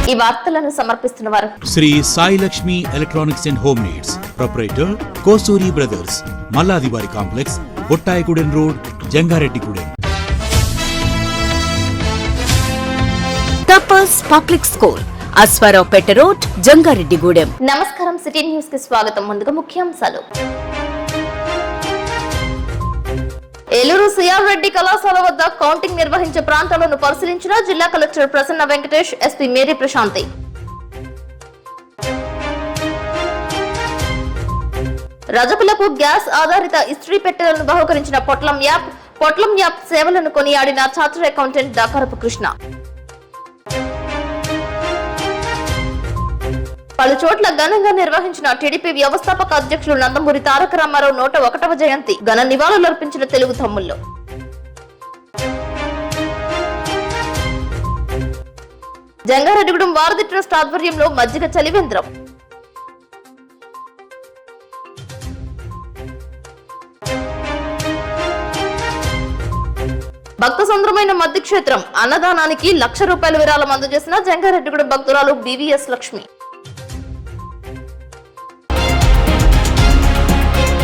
ఈ వార్తలను సమర్పిస్తున్న వారు Sri Sai Lakshmi electronics and home needs, proprietor Kosuri brothers, Malladivari complex, Bottayigudem road, Jangareddygudem. Tapas public school, Aswaraopeta road, Jangareddygudem. నమస్కారం, సిటీ న్యూస్ కి స్వాగతం. ముందుగా ముఖ్యాంశాలు. ఏలూరు సిఆర్ రెడ్డి కళాశాల వద్ద కౌంటింగ్ నిర్వహించే ప్రాంతాలను పరిశీలించిన జిల్లా collector Prasanna Venkatesh, SP Mary Prashanti. రజకులకు గ్యాస్ ఆధారిత ఇస్త్రీ పెట్టెలను బహుకరించిన పొట్లం యాప్ సేవలను కొనియాడిన చార్టర్డ్ అకౌంటెంట్ దాకరపు కృష్ణ. పలు చోట్ల ఘనంగా నిర్వహించిన టీడీపీ వ్యవస్థాపక అధ్యక్షులు నందమూరి తారక రామారావు 101వ జయంతి ఘన నివాళులర్పించిన తెలుగు తమ్ముళ్లు. జంగారెడ్డిగూడెం వారధి ట్రస్ట్ ఆధ్వర్యంలో మజ్జిగ చలివేంద్రం. భక్త సంద్రమైన మద్ది క్షేత్రం అన్నదానానికి ₹1,00,000 విరాళం అందజేసిన జంగారెడ్డిగూడెం భక్తురాలు బీవీఎస్ లక్ష్మి.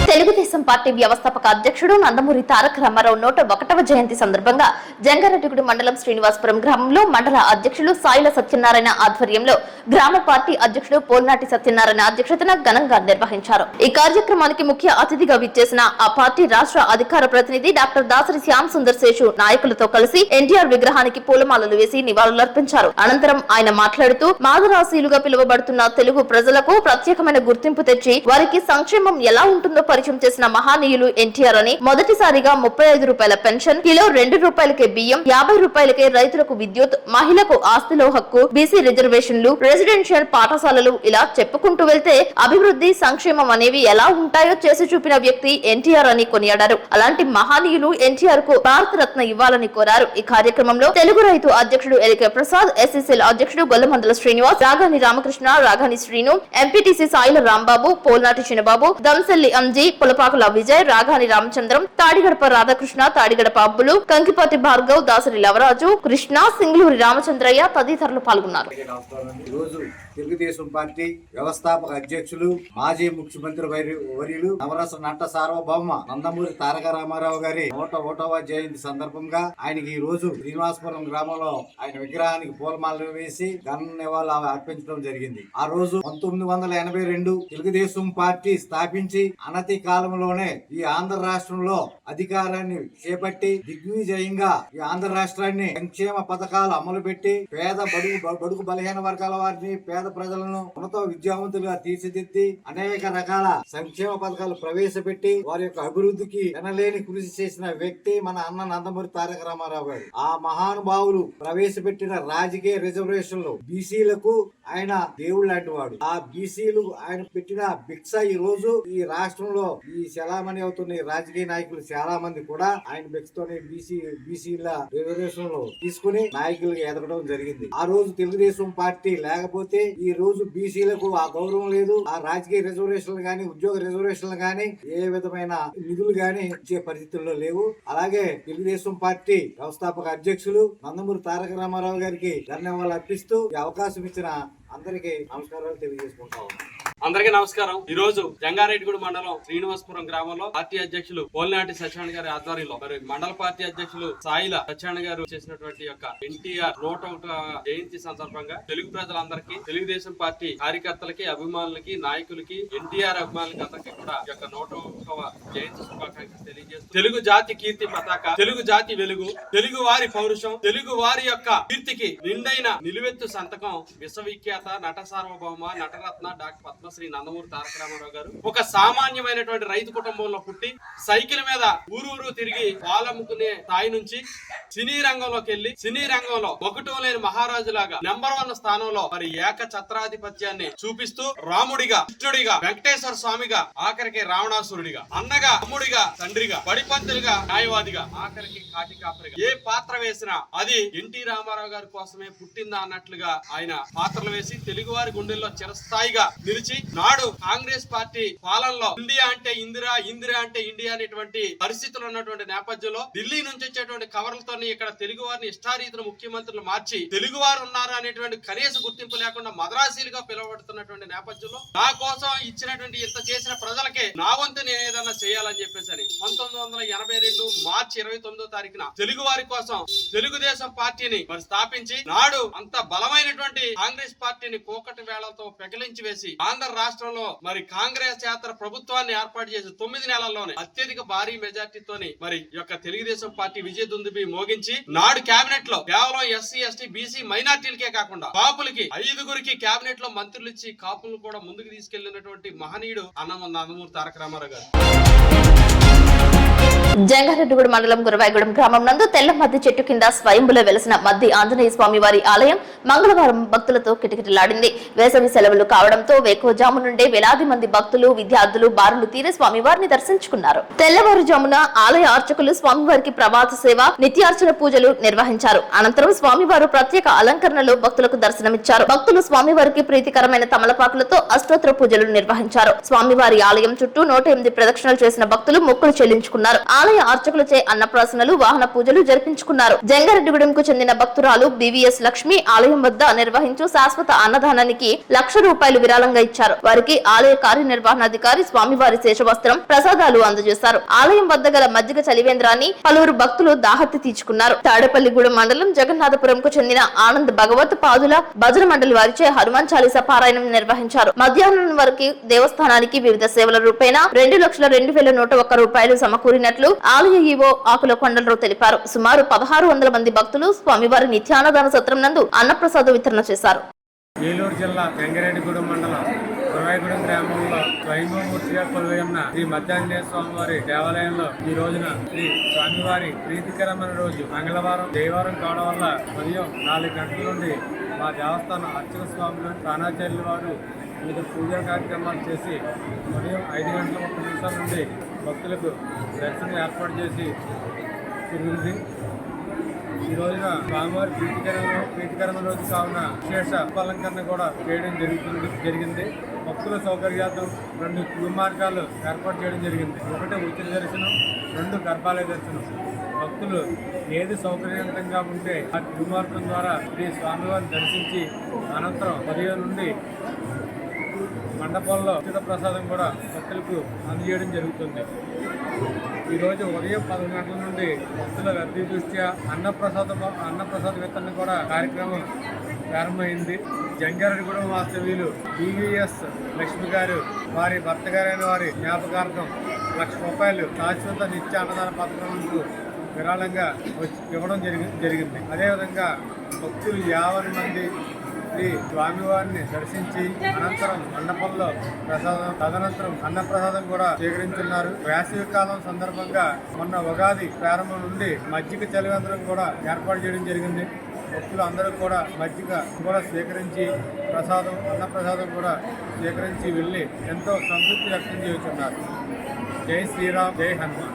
తెలుగుదేశం పార్టీ వ్యవస్థాపక అధ్యక్షుడు నందమూరి తారక రామారావు 101వ జయంతి సందర్భంగా జంగారెడ్డిగూడెం మండలం శ్రీనివాసపురం గ్రామంలో మండల అధ్యక్షులు సాయిల సత్యనారాయణ ఆధ్వర్యంలో గ్రామ పార్టీ అధ్యక్షుడు పోల్నాటి సత్యనారాయణ అధ్యక్షతన ఘనంగా నిర్వహించారు. ఈ కార్యక్రమానికి ముఖ్య అతిథిగా విచ్చేసిన ఆ పార్టీ రాష్ట్ర అధికార ప్రతినిధి డాక్టర్ దాసరి శ్యామ్ సుందర్ శేషు నాయకులతో కలిసి ఎన్టీఆర్ విగ్రహానికి పూలమాలలు వేసి నివాళులర్పించారు. అనంతరం ఆయన మాట్లాడుతూ మాదరాశీలుగా పిలువబడుతున్న తెలుగు ప్రజలకు ప్రత్యేకమైన గుర్తింపు తెచ్చి వారికి సంక్షేమం ఎలా ఉంటుందో పరిచయం చేసిన మహానీయులు ఎన్టీఆర్ అని, మొదటిసారిగా ₹35 పెన్షన్, కిలో ₹2కే బియ్యం, ₹50కే రైతులకు విద్యుత్, మహిళకు ఆస్తిలో హక్కు, బీసీ రిజర్వేషన్లు, రెసిడెన్షియల్ పాఠశాలలు, ఇలా చెప్పుకుంటూ వెళ్తే అభివృద్ధి సంక్షేమం అనేవి ఎలా ఉంటాయో చేసి చూపిన వ్యక్తి ఎన్టీఆర్ అని కొనియాడారు. అలాంటి మహానీయులు ఎన్టీఆర్ కు భారతరత్న ఇవ్వాలని కోరారు. ఈ కార్యక్రమంలో తెలుగు రైతు అధ్యక్షుడు ఎలికే ప్రసాద్, ఎస్ఎస్ఎల్ అధ్యక్షుడు గొల్లమందల శ్రీనివాస్, రాఘాని రామకృష్ణ, రాఘాని శ్రీను, ఎంపీటీసీ సాయిల రాంబాబు, పోల్నాటి చిన్నబాబు, దంసెల్లి అంజీ, పులపాకుల విజయ్, రాఘాని రామచంద్రం, తాడిగడప రాధాకృష్ణ, తాడిగడప అబ్బులు, కంకిపాటి భార్గవ్, దాసరి లవరాజు, కృష్ణ, సింగులూరి రామచంద్రయ్య తదితరులు పాల్గొన్నారు. తెలుగుదేశం పార్టీ వ్యవస్థాపక అధ్యక్షులు, మాజీ ముఖ్యమంత్రి వర్యులు, నవరస నట సార్వభౌమ నందమూరి తారక రామారావు గారి 101వ జయంతి సందర్భంగా ఆయనకి ఈ రోజు శ్రీనివాసపురం గ్రామంలో ఆయన విగ్రహానికి పూలమాలలు వేసి ఘన నివాళులు అర్పించడం జరిగింది. ఆ రోజు 1982 తెలుగుదేశం పార్టీ స్థాపించి అనతి కాలంలోనే ఈ ఆంధ్ర రాష్ట్రంలో అధికారాన్ని చేపట్టి దిగ్విజయంగా ఈ ఆంధ్ర రాష్ట్రాన్ని సంక్షేమ పథకాలు అమలు పెట్టి పేద బడుగు బలహీన వర్గాల వారిని, పేద ప్రజలను ఉన్నత విద్యావంతులుగా తీర్చిదిద్ది అనేక రకాల సంక్షేమ పథకాలు ప్రవేశపెట్టి వారి యొక్క అభివృద్ధికి ఎనలేని కృషి చేసిన వ్యక్తి మన అన్న నందమూరి తారక రామారావు గారు. ఆ మహానుభావులు ప్రవేశపెట్టిన రాజకీయ రిజర్వేషన్లు బీసీలకు ఆయన దేవుడు లాంటి వాడు. ఆ బీసీలు ఆయన పెట్టిన భిక్ష ఈ రోజు ఈ రాష్ట్రంలో ఈ చలామణి అవుతున్న రాజకీయ నాయకులు చాలా మంది కూడా ఆయన భిక్షతోనే బీసీల రిజర్వేషన్లు తీసుకుని నాయకులుగా ఎదగడం జరిగింది. ఆ రోజు తెలుగుదేశం పార్టీ లేకపోతే ఈ రోజు బీసీలకు ఆ గౌరవం లేదు. ఆ రాజకీయ రిజర్వేషన్లు గాని, ఉద్యోగ రిజర్వేషన్లు గాని, ఏ విధమైన నిధులు గాని ఇచ్చే పరిస్థితుల్లో లేవు. అలాగే తెలుగుదేశం పార్టీ వ్యవస్థాపక అధ్యక్షులు నందమూరి తారక రామారావు గారికి ధన్యవాదాలు అర్పిస్తూ ఈ అవకాశం ఇచ్చిన అందరికీ నమస్కారాలు తెలియజేసుకుంటా ఉన్నాను. అందరికీ నమస్కారం. ఈ రోజు జంగారెడ్డిగూడెం మండలం శ్రీనివాసపురం గ్రామంలో పార్టీ అధ్యక్షులు పోల్నాటి సత్యనారాయణ గారి ఆధ్వర్యంలో మరి మండల పార్టీ అధ్యక్షులు సాయిల సత్యనారాయణ గారు చేసినటువంటి యొక్క ఎన్టీఆర్ 101వ జయంతి సందర్భంగా తెలుగు ప్రజలందరికీ, తెలుగుదేశం పార్టీ కార్యకర్తలకి, అభిమానులకి, నాయకులకి, ఎన్టీఆర్ అభిమానులకి అందరికీ కూడా ఈ యొక్క 101వ జయంతి శుభాకాంక్షలు తెలియజేస్తూ తెలుగు జాతి కీర్తి పతాక, తెలుగు జాతి వెలుగు, తెలుగు వారి పౌరుషం, తెలుగు వారి యొక్క కీర్తికి నిండైన నిలువెత్తు సంతకం విశ్వవిఖ్యాత నట సార్వభౌమ నటరత్న డాక్టర్ పద్మశ్రీ నందమూరి తారక రామారావు గారు. ఒక సామాన్యమైనటువంటి రైతు కుటుంబంలో పుట్టి సైకిల్ మీద ఊరూరు తిరిగి పాలమ్ముకునే స్థాయి నుంచి సినీ రంగంలోకి వెళ్లి సినీ రంగంలో ఒకటో లేని మహారాజులాగా నెంబర్ 1 స్థానంలో మరి ఏక ఛత్రాధిపత్యాన్ని చూపిస్తూ రాముడిగా, కృష్ణుడిగా, వెంకటేశ్వర స్వామిగా, ఆఖరికి రావణాసురుడిగా, అన్నగా, తమ్ముడిగా, తండ్రిగా, బడిపంతులుగా, న్యాయవాదిగా, ఆఖరికి కాటికాపరిగా ఏ పాత్ర వేసినా అది ఎన్టీ రామారావు గారి కోసమే పుట్టిందా అన్నట్లుగా ఆయన పాత్రలు వేసి తెలుగువారి గుండెల్లో చిరస్థాయిగా నిలిచి నాడు కాంగ్రెస్ పార్టీ పాలనలో ఇండియా అంటే ఇందిరా, ఇందిరా అంటే ఇండియా అనేటువంటి పరిస్థితులు ఉన్నటువంటి నేపథ్యంలో ఢిల్లీ నుంచి వచ్చేటువంటి కవర్లతో వారిని ఇక్కడ తెలుగు వారిని ఇష్టారీతిన ముఖ్యమంత్రులు మార్చి తెలుగు వారు ఉన్నారు అనేటువంటి కనీస గుర్తింపు లేకుండా మద్రాసీలుగా పిలువబడుతున్నటువంటి నేపథ్యంలో నా కోసం ఇచ్చినటువంటి ఇంత చేసిన ప్రజలకే నా వంతు నేను ఏదన్నా చేయాలని చెప్పేసి 1982 మార్చి 29వ తారీఖున తెలుగు వారి కోసం తెలుగుదేశం పార్టీని మరి స్థాపించి నాడు అంత బలమైనటువంటి కాంగ్రెస్ పార్టీని కోకటి వేళలతో పెకిలించి వేసి ఆంధ్ర రాష్ట్రంలో మరి కాంగ్రెస్ యాత్ర ప్రభుత్వాన్ని ఏర్పాటు చేసి 9 నెలల్లోనే అత్యధిక భారీ మెజార్టీతోని మరి యొక్క తెలుగుదేశం పార్టీ విజయ దుందుబి మోగించి నాడు కేబినెట్ లో కేవలం ఎస్సీ ఎస్టీ బీసీ మైనార్టీలకే కాకుండా కాపులకి 5గురికి కేబినెట్ లో మంత్రులు ఇచ్చి కాపులను కూడా ముందుకు తీసుకెళ్లినటువంటి మహనీయుడు నందమూరి తారక రామారావు గారు. జంగారెడ్డిగూడ మండలం గురవాయిగూడెం గ్రామం నందు తెల్ల మద్ది చెట్టు కింద స్వయంభులో వెలసిన మద్ది ఆంజనేయ స్వామి వారి ఆలయం మంగళవారం భక్తులతో కిటకిటలాడింది. వేసవి సెలవులు కావడంతో వేకువజాము నుండే వేలాది మంది భక్తులు విద్యార్థులు బారులు తీరి స్వామివారిని దర్శించుకున్నారు. తెల్లవారుజామున ఆలయ అర్చకులు స్వామివారికి ప్రభాత సేవ నిత్యార్చన పూజలు నిర్వహించారు. అనంతరం స్వామివారు ప్రత్యేక అలంకరణలో భక్తులకు దర్శనమిచ్చారు. భక్తులు స్వామివారికి ప్రీతికరమైన తమలపాకులతో అష్టోత్తర పూజలు నిర్వహించారు. స్వామివారి ఆలయం చుట్టూ 108 ప్రదక్షిణలు చేసిన భక్తులు మొక్కులు చెల్లించుకున్నారు. ఆలయ అర్చకులచే అన్నప్రాసనలు వాహన పూజలు జరిపించుకున్నారు. జంగారెడ్డిగూడెంకు చెందిన భక్తురాలు బివిఎస్ లక్ష్మి ఆలయం వద్ద నిర్వహించు శాశ్వత అన్నదానానికి ₹1,00,000 విరాళంగా ఇచ్చారు. వారికి ఆలయ కార్యనిర్వహణాధికారి స్వామివారి శేషవస్త్రం ప్రసాదాలు అందజేశారు. ఆలయం వద్ద గల మజ్జిగ చలివేంద్రాన్ని పలువురు భక్తులు దాహత్తి తీర్చుకున్నారు. తాడేపల్లిగూడెం మండలం జగన్నాథపురంకు చెందిన ఆనంద్ భగవత్ పాదుల భజన మండలి వారిచే హనుమాన్ చాలీసా పారాయణం నిర్వహించారు. మధ్యాహ్నం వరకు దేవస్థానానికి వివిధ సేవల రూపేణా ₹2,02,101 సమకూరినట్లు ఆలయ ఈవో ఆకుల కొండలరావు తెలిపారు. సుమారు 1,600 మంది భక్తులు స్వామివారి నిత్యాన్నదాన సత్రం నందు అన్నప్రసాద వితరణ చేశారు. ఏలూరు జిల్లా జంగారెడ్డిగూడెం మండలం గురవాయిగూడెం గ్రామంలో స్వయంభూమూర్తిగా కొలువైన శ్రీ మధ్యాంజనేయ స్వామివారి దేవాలయంలో ఈ రోజున శ్రీ స్వామివారి ప్రీతికరమైన రోజు మంగళవారం దేవారం కావడం వల్ల ఉదయం 4 గంటల నుండి మా దేవస్థానం అర్చక స్వాములు ప్రాణాచార్యుల వారు వివిధ పూజా కార్యక్రమాలు చేసి ఉదయం 5:30 నుండి భక్తులకు దర్శనం ఏర్పాటు చేసి తిరుగుతుంది. ఈ రోజున స్వామివారి ప్రీతికరమైన రోజు కావున విశేష అలంకరణ కూడా చేయడం జరిగింది. భక్తుల సౌకర్యార్థం 2 క్యూ మార్గాలు ఏర్పాటు చేయడం జరిగింది. 1 ఉచిత దర్శనం, 2 గర్భాలయ దర్శనం. భక్తులు ఏది సౌకర్యవంతంగా ఉంటే ఆ క్యూ మార్గం ద్వారా శ్రీ స్వామివారిని దర్శించి అనంతరం 10 నుండి మండపంలో ఉచిత ప్రసాదం కూడా భక్తులకు అందజేయడం జరుగుతుంది. ఈరోజు ఉదయం 10 గంటల నుండి భక్తుల రద్దీ దృష్ట్యా అన్నప్రసాద వితరణ కూడా కార్యక్రమం ప్రారంభమైంది. జంగారెడ్డిగూడెం వాస్తవ్యులు బివిఎస్ లక్ష్మి గారు వారి భర్త గారైన వారి జ్ఞాపకార్థం ₹1,00,000 శాశ్వత నిత్య అన్నదాన పథకంకు విరాళంగా ఇవ్వడం జరిగింది. అదేవిధంగా భక్తులు 50 మంది శ్రీ స్వామివారిని దర్శించి అనంతరం మండపంలో తదనంతరం అన్నప్రసాదం కూడా స్వీకరించున్నారు. వేసవి కాలం సందర్భంగా మొన్న ఉగాది ప్రారంభం నుండి మజ్జిగ చలివేంద్రం కూడా ఏర్పాటు చేయడం జరిగింది. భక్తులు అందరూ కూడా మజ్జిగ కూడా స్వీకరించి అన్నప్రసాదం కూడా స్వీకరించి వెళ్ళి ఎంతో సంతృప్తి వ్యక్తం చేస్తున్నారు. జై శ్రీరామ్, జై హనుమాన్.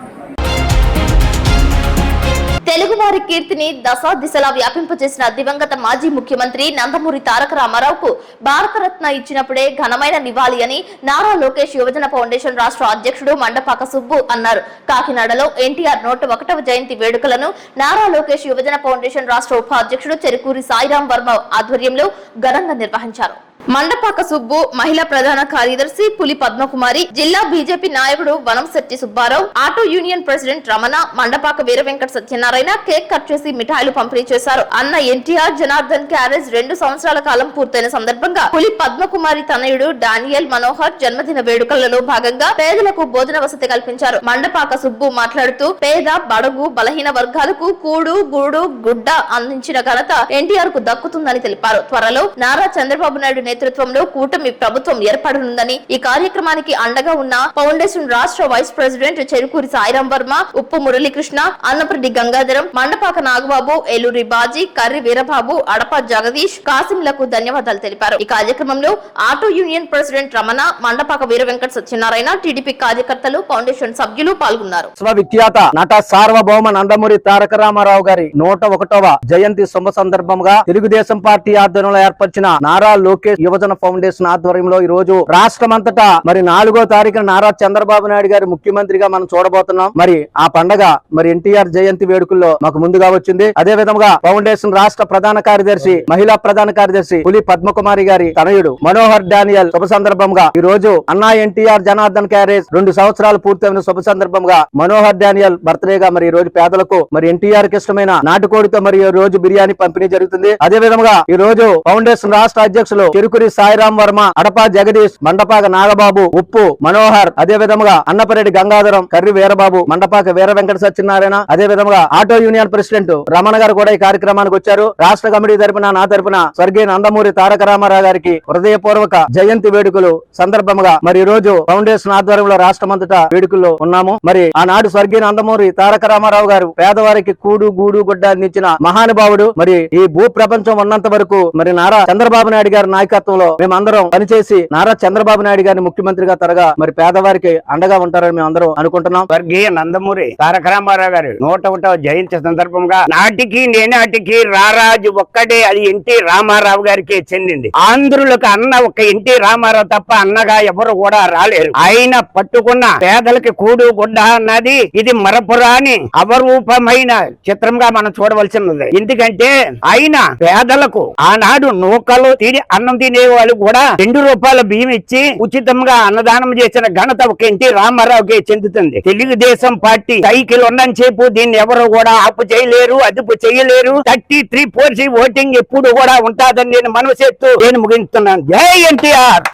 తెలుగువారి కీర్తిని దశా దిశలా వ్యాపింపజేసిన దివంగత మాజీ ముఖ్యమంత్రి నందమూరి తారక రామారావుకు భారతరత్న ఇచ్చినప్పుడే ఘనమైన నివాళి అని నారా లోకేష్ యువజన ఫౌండేషన్ రాష్ట్ర అధ్యక్షుడు మండపాక సుబ్బు అన్నారు. కాకినాడలో ఎన్టీఆర్ 101వ జయంతి వేడుకలను నారా లోకేష్ యువజన ఫౌండేషన్ రాష్ట్ర ఉపాధ్యక్షుడు చెరుకూరి సాయిరాం వర్మ ఆధ్వర్యంలో ఘనంగా నిర్వహించారు. మండపాక సుబ్బు, మహిళా ప్రధాన కార్యదర్శి పులి పద్మకుమారి, జిల్లా బీజేపీ నాయకుడు Vanamsetti Subbarao, auto union president Ramana, Mandapaka Veera Venkata Satyanarayana cake cut చేసి మిఠాయిలు పంపిణీ చేశారు. అన్న ఎన్టీఆర్ జనార్దన్ క్యారేజ్ 2 సంవత్సరాల కాలం పూర్తయిన సందర్భంగా పులి పద్మకుమారి తనయుడు డానియల్ మనోహర్ జన్మదిన వేడుకలలో భాగంగా పేదలకు భోజన వసతి కల్పించారు. మండపాక సుబ్బు మాట్లాడుతూ పేద, బడుగు, బలహీన వర్గాలకు కూడు, గూడు, గుడ్డ అందించిన ఘనత ఎన్టీఆర్ కు దక్కుతుందని తెలిపారు. త్వరలో నారా చంద్రబాబు నాయుడు నేతృత్వంలో కూటమి ప్రభుత్వం ఏర్పడనుందని, ఈ కార్యక్రమానికి అండగా ఉన్న ఫౌండేషన్ రాష్ట్ర వైస్ ప్రెసిడెంట్ చెరుకూరి సాయిరాం వర్మ, ఉప్పు మురళీకృష్ణ, అన్నప్రెడ్డి గంగాధరం, మండపాక నాగబాబు, ఏలూరి బాజీ, కర్రి వీరబాబు, అడప జగదీష్, కాసింలకు ధన్యవాదాలు తెలిపారు. ఈ కార్యక్రమంలో auto union president Ramana, Mandapaka Veera Venkata Satyanarayana, TDP కార్యకర్తలు, ఫౌండేషన్ సభ్యులు పాల్గొన్నారు. విఖ్యాత నట సార్వభౌమ నందమూరి తారక రామారావు గారి 101వ జయంతి శుభ సందర్భంగా తెలుగుదేశం పార్టీ ఆధ్వర్యంలో ఏర్పరిచిన నారా లోకేష్ యువజన ఫౌండేషన్ ఆధ్వర్యంలో ఈ రోజు రాష్ట్రమంతటా మరి 4వ తారీఖున నారా చంద్రబాబు నాయుడు గారి ముఖ్యమంత్రిగా మనం చూడబోతున్నాం. మరి ఆ పండగ మరి ఎన్టీఆర్ జయంతి వేడుకల్లో మాకు ముందుగా వచ్చింది. అదే విధంగా ఫౌండేషన్ రాష్ట్ర ప్రధాన కార్యదర్శి, మహిళా ప్రధాన కార్యదర్శి పులి పద్మకుమారి గారి తనయుడు మనోహర్ డానియల్ శుభ సందర్భంగా ఈ రోజు అన్నా ఎన్టీఆర్ జనార్దన్ క్యారేజ్ 2 సంవత్సరాలు పూర్తయిన శుభ సందర్భంగా మనోహర్ డానియల్ బర్త్డేగా మరి ఈ రోజు పేదలకు మరి ఎన్టీఆర్ కి ఇష్టమైన నాటుకోడితో మరి ఈ రోజు బిర్యానీ పంపిణీ జరుగుతుంది. అదే విధంగా ఈ రోజు ఫౌండేషన్ రాష్ట్ర అధ్యక్షులు చిరుకురి సాయిరాం వర్మ, అడపా జగదీష్, మండపాక నాగబాబు, ఉప్పు మనోహర్, అదే విధంగా అన్నపరెడ్డి గంగాధరం, కర్రి వీరబాబు, మండపాక వీర వెంకట సత్యనారాయణ, అదే విధంగా ఆటో యూనియన్ ప్రెసిడెంట్ రమణ గారు కూడా ఈ కార్యక్రమానికి వచ్చారు. రాష్ట్ర కమిటీ తరపున నా తరపున స్వర్గీయ నందమూరి తారక రామారావు గారికి హృదయపూర్వక జయంతి వేడుకలు సందర్భంగా మరి ఈ రోజు ఫౌండేషన్ ఆధ్వర్యంలో రాష్ట్రమంతటా వేడుకల్లో ఉన్నాము. మరి ఆనాడు స్వర్గీయ నందమూరి తారక రామారావు గారు పేదవారికి కూడు గూడు గుడ్డ అందించిన మహానుభావుడు. మరి ఈ భూ ప్రపంచం ఉన్నంత వరకు మరి నారా చంద్రబాబు నాయుడు గారి నాయకత్వంలో మేమందరం పనిచేసి నారా చంద్రబాబు నాయుడు గారిని ముఖ్యమంత్రిగా తరగా మరి పేదవారికి అండగా ఉంటారని మేము అందరం అనుకుంటున్నాం. స్వర్గీయ నందమూరి తారక రామారావు గారు 101వ జయంతి సందర్భంగా నాటికి నేనాటికి రారాజు ఒక్కడే, అది ఎన్టీ రామారావు గారికి చెందింది. ఆంధ్రులకు అన్న ఒక ఎన్టీ రామారావు తప్ప అన్నగా ఎవరు కూడా రాలేరు. ఆయన పట్టుకున్న పేదలకి కూడు గుడ్డ అన్నది ఇది మరపురాని అపరూపమైన చిత్రంగా మనం చూడవలసినది. ఎందుకంటే ఆయన పేదలకు ఆనాడు నూకలు తిని అన్నం తినే వాళ్ళు కూడా 2 రూపాయల బియ్యం ఇచ్చి ఉచితంగా అన్నదానం చేసిన ఘనత ఒక ఎన్టీ రామారావుకి చెందుతుంది. తెలుగుదేశం పార్టీ సైకిల్ ఉన్నని చెప్పు దీన్ని ఎవరు కూడా ఆపు చేయలేరు, అదుపు చేయలేరు. 33% ఓటింగ్ ఎప్పుడు కూడా ఉంటాదని నేను మనసేత్తు నేను ముగిస్తున్నాను. జై ఎన్టీఆర్.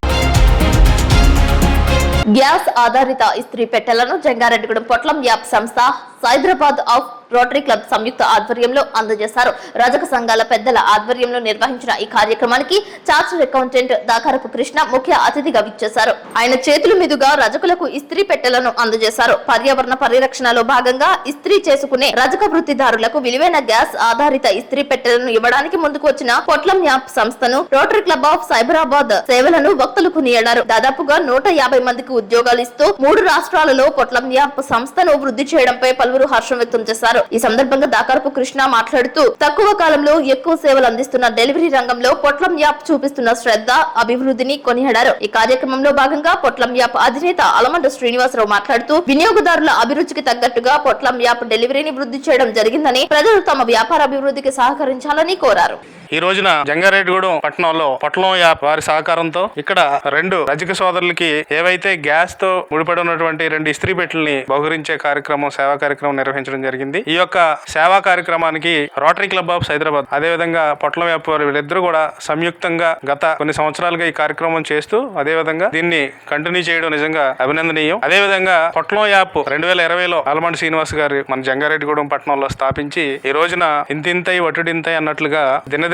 గ్యాస్ ఆధారిత ఇస్త్రీ పెట్టెలను జంగారెడ్డిగూడెం పొట్లం యాప్ సంస్థ, సైబరాబాద్ ఆఫ్ రోటరీ క్లబ్ సంయుక్త ఆధ్వర్యంలో అందజేశారు. రజక సంఘాల పెద్దల ఆధ్వర్యంలో నిర్వహించిన ఈ కార్యక్రమానికి చార్టర్డ్ అకౌంటెంట్ దాకారపు కృష్ణ ముఖ్య అతిథిగా విచ్చేశారు. ఆయన చేతుల మీదుగా రజకులకు ఇస్త్రీ పెట్టెలను అందజేశారు. పర్యావరణ పరిరక్షణలో భాగంగా ఇస్త్రీ చేసుకునే రజక వృత్తిదారులకు విలువైన గ్యాస్ ఆధారిత ఇస్త్రీ పెట్టెలను ఇవ్వడానికి ముందుకు వచ్చిన పొట్లం యాప్ సంస్థను, రోటరీ క్లబ్ ఆఫ్ సైబరాబాద్ సేవలను భక్తులు కొనియాడారు. దాదాపుగా 150 మందికి ఉద్యోగాలు ఇస్తూ 3 రాష్ట్రాలలో పొట్లం యాప్ సంస్థను వృద్ధి చేయడంపై పలువురు హర్షం వ్యక్తం చేశారు. ఈ సందర్భంగా దాకారపు కృష్ణ మాట్లాడుతూ తక్కువ కాలంలో ఎక్కువ సేవలు అందిస్తున్న డెలివరీ రంగంలో పొట్లం యాప్ చూపిస్తున్న శ్రద్ధ, అభివృద్ధిని కొనియాడారు. ఈ కార్యక్రమంలో భాగంగా పొట్లం యాప్ అధినేత అలమండ శ్రీనివాసరావు మాట్లాడుతూ వినియోగదారుల అభిరుచికి తగ్గట్టుగా పొట్లం యాప్ డెలివరీని వృద్ధి చేయడం జరిగిందని, ప్రజలు తమ వ్యాపార అభివృద్ధికి సహకరించాలని కోరారు. ఈ రోజున జంగారెడ్డిగూడెం పట్టణంలో పొట్లం యాప్ వారి సహకారంతో ఇక్కడ 2 రజక సోదరులకి ఏవైతే గ్యాస్ తో ముడిపడి ఉన్నటువంటి 2 ఇస్త్రీ పెట్టెల్ని బహుకరించే కార్యక్రమం, సేవా కార్యక్రమం నిర్వహించడం జరిగింది. ఈ యొక్క సేవా కార్యక్రమానికి రోటరీ క్లబ్ ఆఫ్ సైదరాబాద్, అదే విధంగా పొట్లం యాప్ వీళ్ళిద్దరూ కూడా సంయుక్తంగా గత కొన్ని సంవత్సరాలుగా ఈ కార్యక్రమం చేస్తూ అదే విధంగా దీన్ని కంటిన్యూ చేయడం నిజంగా అభినందనీయం. అదే విధంగా పొట్లం యాప్ 2020లో అలమండి శ్రీనివాస్ గారు మన జంగారెడ్డిగూడెం పట్టణంలో స్థాపించి ఈ రోజున ఇంతింతై వటుడింతై అన్నట్లుగా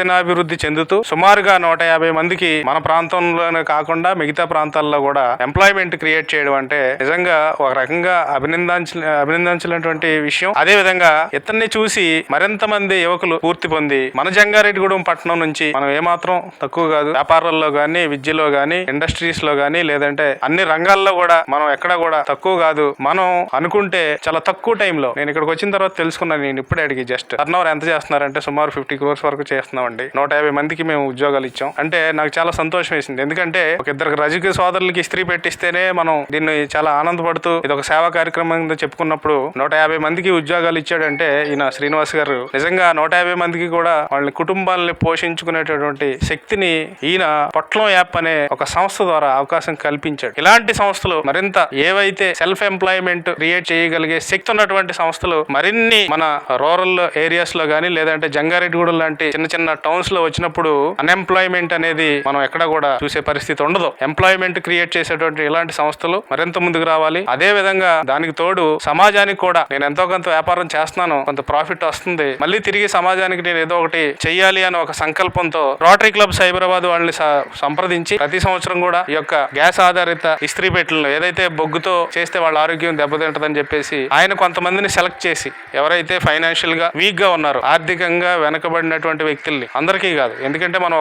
దినాభివృద్ధి చెందుతూ సుమారుగా 150 మందికి మన ప్రాంతంలోనే కాకుండా మిగతా ప్రాంతాల్లో కూడా ఎంప్లాయ్మెంట్ క్రియేట్ చేయడం అంటే నిజంగా ఒక రకంగా అభినందించినటువంటి విషయం. అదే విధంగా ఇతన్ని చూసి మరింత మంది యువకులు పూర్తి పొంది మన జంగారెడ్డిగూడెం పట్టణం నుంచి మనం ఏమాత్రం తక్కువ కాదు. వ్యాపారాల్లో గానీ, విద్యలో గానీ, ఇండస్ట్రీస్ లో గానీ, లేదంటే అన్ని రంగాల్లో కూడా మనం ఎక్కడ కూడా తక్కువ కాదు. మనం అనుకుంటే చాలా తక్కువ టైంలో, నేను ఇక్కడికి వచ్చిన తర్వాత తెలుసుకున్నాను, నేను ఇప్పుడే అడిగి జస్ట్ టర్న్ ఓవర్ ఎంత చేస్తున్నారంటే సుమారు 50 crores వరకు చేస్తున్నాం. 150 మందికి మేము ఉద్యోగాలు ఇచ్చాం. అంటే నాకు చాలా సంతోషం వేసింది. ఎందుకంటే ఒక 2 రజక సోదరులకి ఇస్త్రీ పెట్టిస్తేనే మనం దీన్ని చాలా ఆనందపడుతూ ఇది ఒక సేవా కార్యక్రమం చెప్పుకున్నప్పుడు 150 మందికి ఉద్యోగాలు ఇచ్చాడంటే ఈయన శ్రీనివాస్ గారు నిజంగా 150 మందికి కూడా వాళ్ళ కుటుంబాలని పోషించుకునేటటువంటి శక్తిని ఈయన పొట్లం యాప్ అనే ఒక సంస్థ ద్వారా అవకాశం కల్పించాడు. ఇలాంటి సంస్థలు మరింత ఏవైతే సెల్ఫ్ ఎంప్లాయ్మెంట్ క్రియేట్ చేయగలిగే శక్తి ఉన్నటువంటి సంస్థలు మరిన్ని మన రూరల్ ఏరియాస్ లో గానీ, లేదంటే జంగారెడ్డిగూడెం లాంటి చిన్న చిన్న టౌన్స్ లో వచ్చినప్పుడు అన్ఎంప్లాయ్మెంట్ అనేది మనం ఎక్కడ కూడా చూసే పరిస్థితి ఉండదు. ఎంప్లాయ్మెంట్ క్రియేట్ చేసేటువంటి ఇలాంటి సంస్థలు మరింత ముందుకు రావాలి. అదే విధంగా దానికి తోడు సమాజానికి కూడా నేను ఎంతో కొంత వ్యాపారం చేస్తున్నాను, కొంత ప్రాఫిట్ వస్తుంది, మళ్ళీ తిరిగి సమాజానికి నేను ఏదో ఒకటి చెయ్యాలి అని ఒక సంకల్పంతో రోటరీ క్లబ్ సైబరాబాద్ వాళ్ళని సంప్రదించి ప్రతి సంవత్సరం కూడా ఈ యొక్క గ్యాస్ ఆధారిత ఇస్త్రీ పెట్టెలను ఏదైతే బొగ్గుతో చేస్తే వాళ్ళ ఆరోగ్యం దెబ్బతింటదని చెప్పేసి ఆయన కొంతమందిని సెలెక్ట్ చేసి ఎవరైతే ఫైనాన్షియల్ గా వీక్ గా ఉన్నారో, ఆర్థికంగా వెనకబడినటువంటి వ్యక్తుల్ని అందరికీ కాదు. ఎందుకంటే మనం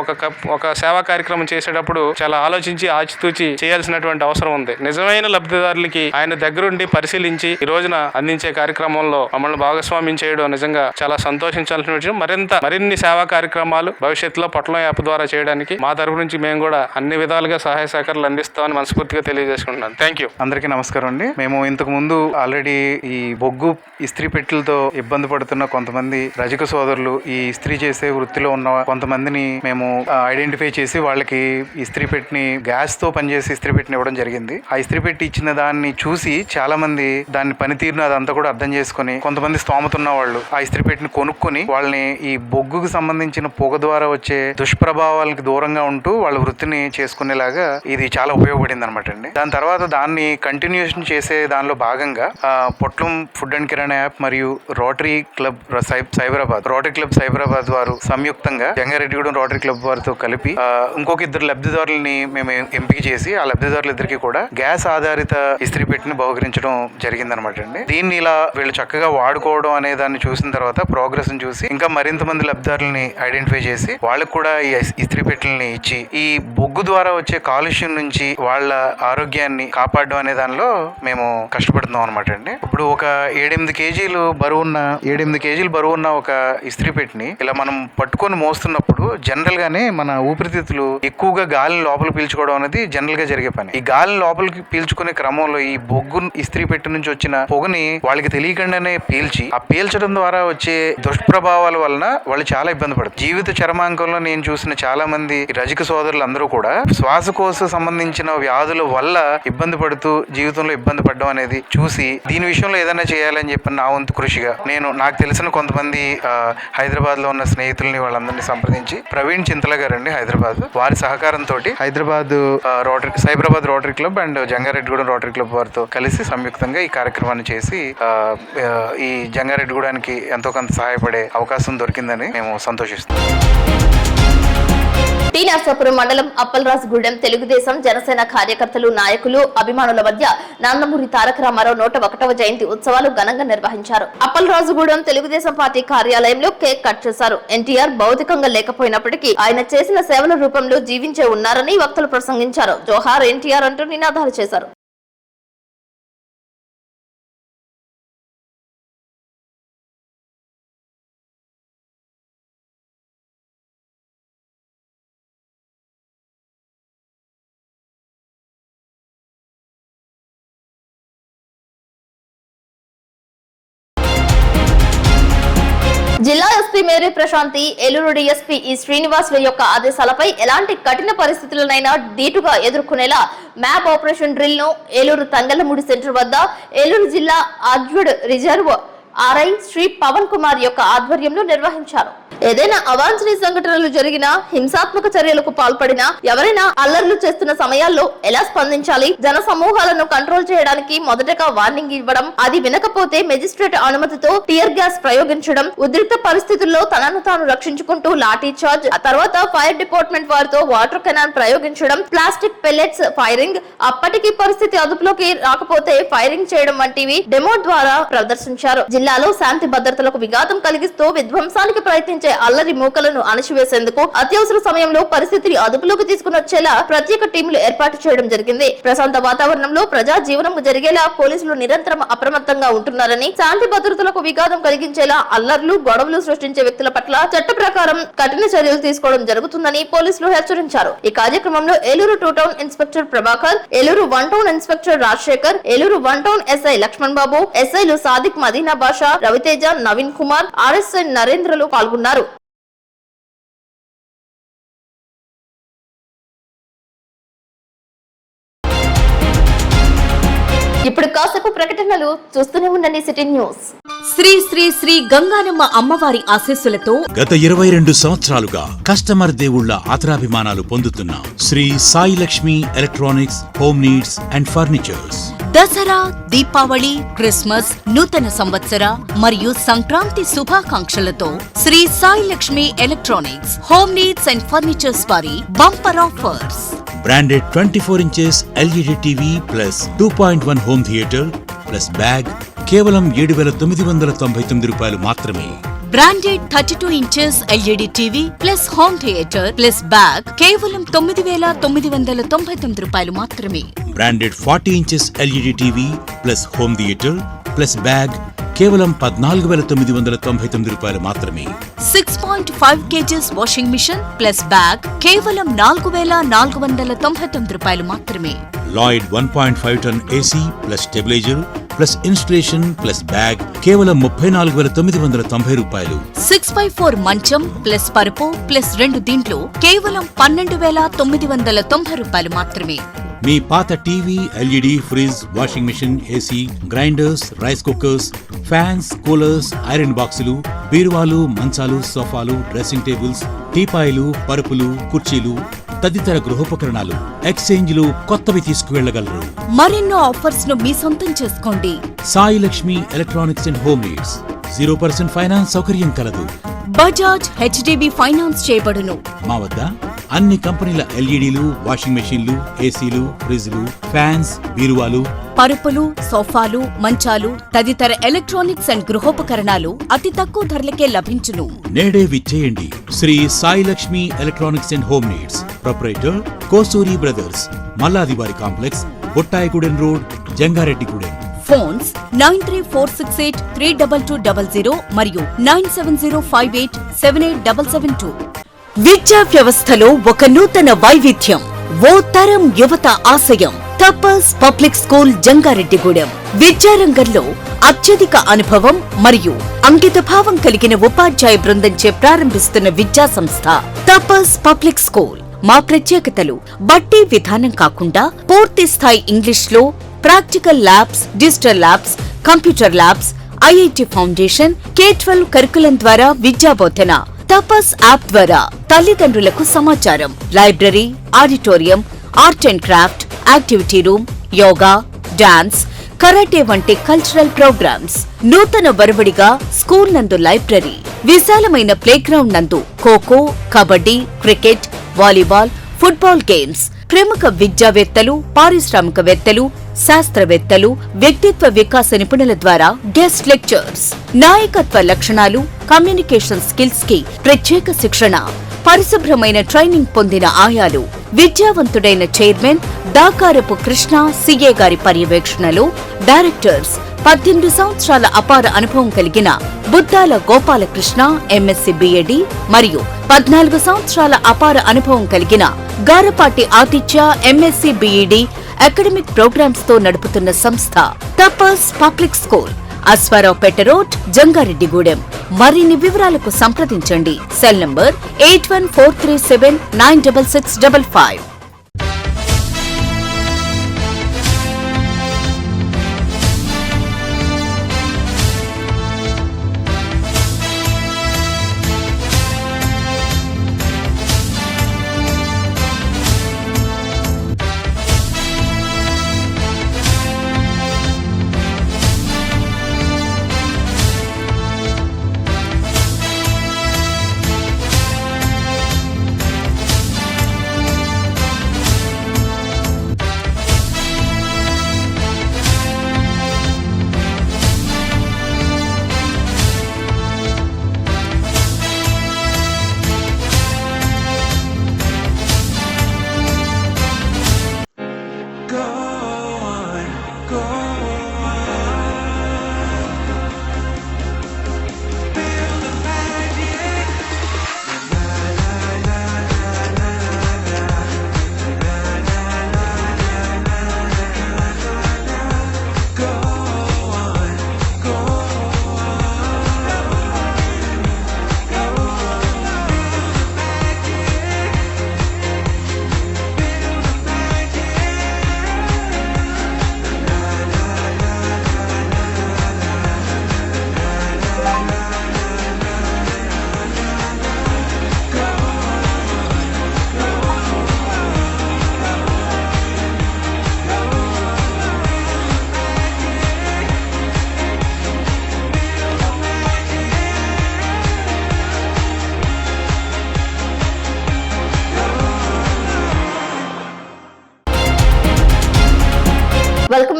ఒక సేవా కార్యక్రమం చేసేటప్పుడు చాలా ఆలోచించి ఆచితూచి చేయాల్సినటువంటి అవసరం ఉంది. నిజమైన లబ్ధిదారులకి ఆయన దగ్గరుండి పరిశీలించి ఈ రోజున అందించే కార్యక్రమంలో మమ్మల్ని భాగస్వామ్యం చేయడం నిజంగా చాలా సంతోషించాల్సిన విషయం. మరిన్ని సేవా కార్యక్రమాలు భవిష్యత్తులో పొట్లం యాప్ ద్వారా చేయడానికి మా తరపు నుంచి మేము కూడా అన్ని విధాలుగా సహాయ సహకారాలు అందిస్తామని మనస్ఫూర్తిగా తెలియజేసుకుంటున్నాను. Thank you. అందరికీ నమస్కారం అండి. మేము ఇంతకు ముందు ఆల్రెడీ ఈ బొగ్గు ఇస్త్రీ పెట్టెలతో ఇబ్బంది పడుతున్న కొంతమంది రజక సోదరులు, ఈ ఇస్త్రీ చేసే వృత్తిలో ఉన్న కొంతమందిని మేము ఐడెంటిఫై చేసి వాళ్ళకి ఇస్త్రీ పెట్టిని గ్యాస్ తో పనిచేసి ఇస్త్రీ పెట్టిని ఇవ్వడం జరిగింది. ఆ ఇస్త్రీ పెట్టి ఇచ్చిన దాన్ని చూసి చాలా మంది దాని పనితీరును అదంతా కూడా అర్థం చేసుకుని, కొంతమంది స్తోమత ఉన్న వాళ్ళు ఆ ఇస్త్రీ పెట్టిని కొనుక్కొని వాళ్ళని ఈ బొగ్గుకు సంబంధించిన పొగ ద్వారా వచ్చే దుష్ప్రభావాలకు దూరంగా ఉంటూ వాళ్ళ వృత్తిని చేసుకునేలాగా ఇది చాలా ఉపయోగపడింది అనమాట అండి. దాని తర్వాత దాన్ని కంటిన్యూషన్ చేసే దానిలో భాగంగా పొట్లం ఫుడ్ అండ్ కిరాణా యాప్ మరియు రోటరీ క్లబ్ సైబరాబాద్ వారు సంయుక్తంగా జంగారెడ్డిగూడెం రోటరీ క్లబ్ వారితో కలిపి ఇంకొక 2 లబ్ధిదారులని మేము ఎంపిక చేసి ఆ లబ్ధిదారులిద్దరికి కూడా గ్యాస్ ఆధారిత ఇస్త్రీ పెట్టిని బహుకరించడం జరిగిందనమాట అండి. దీన్ని ఇలా వీళ్ళు చక్కగా వాడుకోవడం అనే దాన్ని చూసిన తర్వాత ప్రోగ్రెస్ చూసి ఇంకా మరింత మంది లబ్ధిదారులని ఐడెంటిఫై చేసి వాళ్ళకు కూడా ఈ ఇస్త్రీ పెట్టెల్ని ఇచ్చి ఈ బొగ్గు ద్వారా వచ్చే కాలుష్యం నుంచి వాళ్ళ ఆరోగ్యాన్ని కాపాడడం అనే దానిలో మేము కష్టపడుతున్నాం అనమాట అండి. ఇప్పుడు ఒక 7-8 కేజీలు బరువున్న ఒక ఇస్త్రీ పెట్టిని ఇలా మనం పట్టుకొని మోస్తున్నప్పుడు జనరల్ గానే మన ఊపిరితిత్తులు ఎక్కువగా గాలిని లోపల పీల్చుకోవడం అనేది జనరల్ గా జరిగే పని. ఈ గాలిని లోపలికి పీల్చుకునే క్రమంలో ఈ బొగ్గు ఇస్త్రీ పెట్టి నుంచి వచ్చిన పొగని వాళ్ళకి తెలియకుండానే పీల్చి ఆ పీల్చడం ద్వారా వచ్చే దుష్ప్రభావాల వలన వాళ్ళు చాలా ఇబ్బంది పడతారు. జీవిత చరమాంకంలో నేను చూసిన చాలా మంది రజక సోదరులు అందరూ కూడా శ్వాసకోశ సంబంధించిన వ్యాధుల వల్ల ఇబ్బంది పడుతూ జీవితంలో ఇబ్బంది పడడం అనేది చూసి దీని విషయంలో ఏదైనా చేయాలని చెప్పి నా వంతు కృషిగా నాకు తెలిసిన కొంతమంది హైదరాబాద్ లో ఉన్న స్నేహితుల్ని వాళ్ళందరినీ సంప్రదించి ప్రవీణ్ చింతల గారు అండి హైదరాబాద్, వారి సహకారంతో Cyberabad rotary club and Jangareddygudem rotary club వారితో కలిసి సంయుక్తంగా ఈ కార్యక్రమాన్ని చేసి ఈ జంగారెడ్డిగూడానికి ఎంతో కొంత సహాయపడే అవకాశం దొరికిందని మేము సంతోషిస్తున్నాం. టీ నర్సాపురం మండలం అప్పలరాజుగూడెం తెలుగుదేశం జనసేన కార్యకర్తలు, నాయకులు, అభిమానుల మధ్య నందమూరి తారక రామారావు 101వ జయంతి ఉత్సవాలు ఘనంగా నిర్వహించారు. అప్పలరాజుగూడెం తెలుగుదేశం పార్టీ కార్యాలయంలో కేక్ కట్ చేశారు. ఎన్టీఆర్ భౌతికంగా లేకపోయినప్పటికీ ఆయన చేసిన సేవల రూపంలో జీవించే ఉన్నారని వక్తలు ప్రసంగించారు. జోహార్ ఎన్టీఆర్ అంటూ నినాదాలు చేశారు. జిల్లా SP Mary Prashanti, Eluru DSP E శ్రీనివాసుల యొక్క ఆదేశాలపై ఎలాంటి కఠిన పరిస్థితులనైనా ధీటుగా ఎదుర్కొనేలా మ్యాప్ ఆపరేషన్ డ్రిల్ ను ఏలూరు తంగళ్లమూడి సెంటర్ వద్ద ఏలూరు జిల్లా అడ్వడ్ రిజర్వ్ ఆర్ఐ శ్రీ పవన్ కుమార్ యొక్క ఆధ్వర్యంలో నిర్వహించారు. ఏదైనా అవాంఛనీయ సంఘటనలు జరిగినా, హింసాత్మక చర్యలకు పాల్పడినా, ఎవరైనా అల్లర్లు చేస్తున్న సమయాల్లో ఎలా స్పందించాలి, జన సమూహాలను కంట్రోల్ చేయడానికి మొదటగా వార్నింగ్ ఇవ్వడం, అది వినకపోతే మెజిస్ట్రేట్ అనుమతితో టియర్ గ్యాస్ ప్రయోగించడం, ఉద్రిక్త పరిస్థితుల్లో తనను తాను రక్షించుకుంటూ లాఠీ చార్జ్, ఆ తర్వాత ఫైర్ డిపార్ట్మెంట్ వారితో వాటర్ కెనాన్ ప్రయోగించడం, ప్లాస్టిక్ పెల్లెట్స్ ఫైరింగ్, అప్పటికి పరిస్థితి అదుపులోకి రాకపోతే ఫైరింగ్ చేయడం వంటివి డెమో ద్వారా ప్రదర్శించారు. జిల్లాలో శాంతి భద్రతలకు విఘాతం కలిగిస్తూ విధ్వంసానికి ప్రయత్నించే అల్లరి మూకలను అణచివేసేందుకు అత్యవసర సమయంలో పరిస్థితిని అదుపులోకి తీసుకుని వచ్చేలా ప్రత్యేక టీంలు ఏర్పాటు చేయడం జరిగింది. ప్రశాంత వాతావరణంలో ప్రజా జీవనం జరిగేలా పోలీసులు నిరంతరం అప్రమత్తంగా ఉంటున్నారని, శాంతి భద్రతలకు విఘాతం కలిగించేలా అల్లర్లు, గొడవలు సృష్టించే వ్యక్తుల పట్ల చట్ట ప్రకారం కఠిన చర్యలు తీసుకోవడం జరుగుతుందని పోలీసులు హెచ్చరించారు. ఈ కార్యక్రమంలో Eluru 2 town inspector Prabhakar, Eluru 1 town inspector Rajasekhar, Eluru 1 town SI Lakshman Babu, ఎస్ఐలు సాదిక్, మదీనా బాషా, రవితేజ, నవీన్ కుమార్, ఆర్ఎస్ఐ నరేంద్రలు పాల్గొన్నారు. ఇప్పుడు కాసేపు ప్రకటనలు చూస్తూనే ఉండండి సిటీ న్యూస్. శ్రీ శ్రీ శ్రీ గంగానమ్మ అమ్మవారి ఆశీస్సులతో గత 22 సంవత్సరాలుగా కస్టమర్ దేవుళ్ల ఆదరాభిమానాలు పొందుతున్న Sri Sai Lakshmi electronics, home needs and furnitures Dasara, Deepavali, Christmas, నూతన సంవత్సర మరియు సంక్రాంతి శుభాకాంక్షలతో Sri Sai Lakshmi electronics, home needs and furnitures వారి bumper offers. Branded 24 inches LED TV plus 2.1 home theatre plus bag కేవలం 7,999 రూపాయలు మాత్రమే. Branded 32 inches LED TV plus home theatre plus bag కేవలం 9,999 రూపాయలు మాత్రమే. Branded 40 inches LED TV plus home theatre plus bag కేవలం 14,999 రూపాయలు మాత్రమే. 6.5 kgs washing machine plus bag కేవలం 4,499 రూపాయలు మాత్రమే. Lloyd 1.5 ton AC plus stabiliser plus installation plus bag కేవలం 34,990 రూపాయలు. 6x4 మంచం ప్లస్ పరుపు ప్లస్ 2 దీంట్లో కేవలం 12,990 రూపాయలు మాత్రమే. మీ పాత TV, LED, fridge, washing machine, AC, grinders, rice cookers, fans, coolers, iron బాక్సులు, బీరువాలు, మంచాలు, సోఫాలు, డ్రెస్సింగ్ టేబుల్స్, టీపాయిలు, పరుపులు, కుర్చీలు తదితర గృహోపకరణాలు ఎక్స్చేంజ్లు కొత్తవి తీసుకువెళ్లగలరు. మరెన్నో ఆఫర్స్ ను మీ సొంతం చేసుకోండి. Sai Lakshmi electronics and home needs 0% finance సౌకర్యం కలదు. బజాజ్ హెచ్డిబి ఫైనాన్స్ చేయబడును. మా వద్ద అన్ని కంపెనీల ఎల్ఈడీలు, వాషింగ్ మెషీన్లు, ఏసీలు, ఫ్రిజ్లు, ఫ్యాన్స్, బీరువాలు, పరుపులు, సోఫాలు, మంచాలు తదితర ఎలక్ట్రానిక్స్ అండ్ గృహోపకరణాలు అతి తక్కువ ధరలకే లభించును. నేడే విచ్చేయండి. Sri Sai Lakshmi electronics and home needs, proprietor Kosuri brothers, Malladivari complex, Bottayigudem road, Jangareddygudem. Phones 9346832200 మరియు 9705878772. విద్యా వ్యవస్థలో ఒక నూతన వైవిధ్యం, ఓ తరం యువత ఆశయం. తపస్ పబ్లిక్ స్కూల్ జంగారెడ్డిగూడెం విద్యారంగంలో అత్యధిక అనుభవం మరియు అంకితభావం కలిగిన ఉపాధ్యాయ బృందంచే ప్రారంభిస్తున్న విద్యా సంస్థ తపస్ పబ్లిక్ స్కూల్. మా ప్రత్యేకతలు బట్టి విధానం కాకుండా పూర్తి స్థాయి ఇంగ్లీష్ లో practical labs, digital labs, computer labs, IIT foundation, K-12 curriculum ద్వారా విద్యాబోధన. తపస్ యాప్ ద్వారా తల్లిదండ్రులకు సమాచారం, library, auditorium, art and craft, activity room, yoga, dance, karate వంటి కల్చరల్ ప్రోగ్రామ్స్. నూతన వరవడిగా స్కూల్ నందు లైబ్రరీ, విశాలమైన ప్లేగ్రౌండ్ నందు kho kho, kabaddi, cricket, volleyball, football games. ప్రముఖ విద్యావేత్తలు, పారిశ్రామికవేత్తలు, శాస్త్రవేత్తలు, వ్యక్తిత్వ వికాస నిపుణుల ద్వారా గెస్ట్ లెక్చర్స్. నాయకత్వ లక్షణాలు, కమ్యూనికేషన్ స్కిల్స్ కి ప్రత్యేక శిక్షణ. పరిశుభ్రమైన ట్రైనింగ్ పొందిన ఆయాలు. విద్యావంతుడైన చైర్మన్ దాకారపు కృష్ణ సిఏ గారి పర్యవేక్షణలో డైరెక్టర్స్. 18 సంవత్సరాల అపార అనుభవం కలిగిన బుద్దాల గోపాలకృష్ణ ఎంఎస్సి బిఎడి మరియు 14 సంవత్సరాల అపార అనుభవం కలిగిన గారపాటి ఆతిథ్య ఎంఎస్సి బిఈడి అకాడమిక్ ప్రోగ్రామ్స్ తో నడుపుతున్న సంస్థ Tapas public school, Aswaraopeta road, Jangareddygudem. మరిన్ని వివరాలకు సంప్రదించండి. Cell number 8143796655.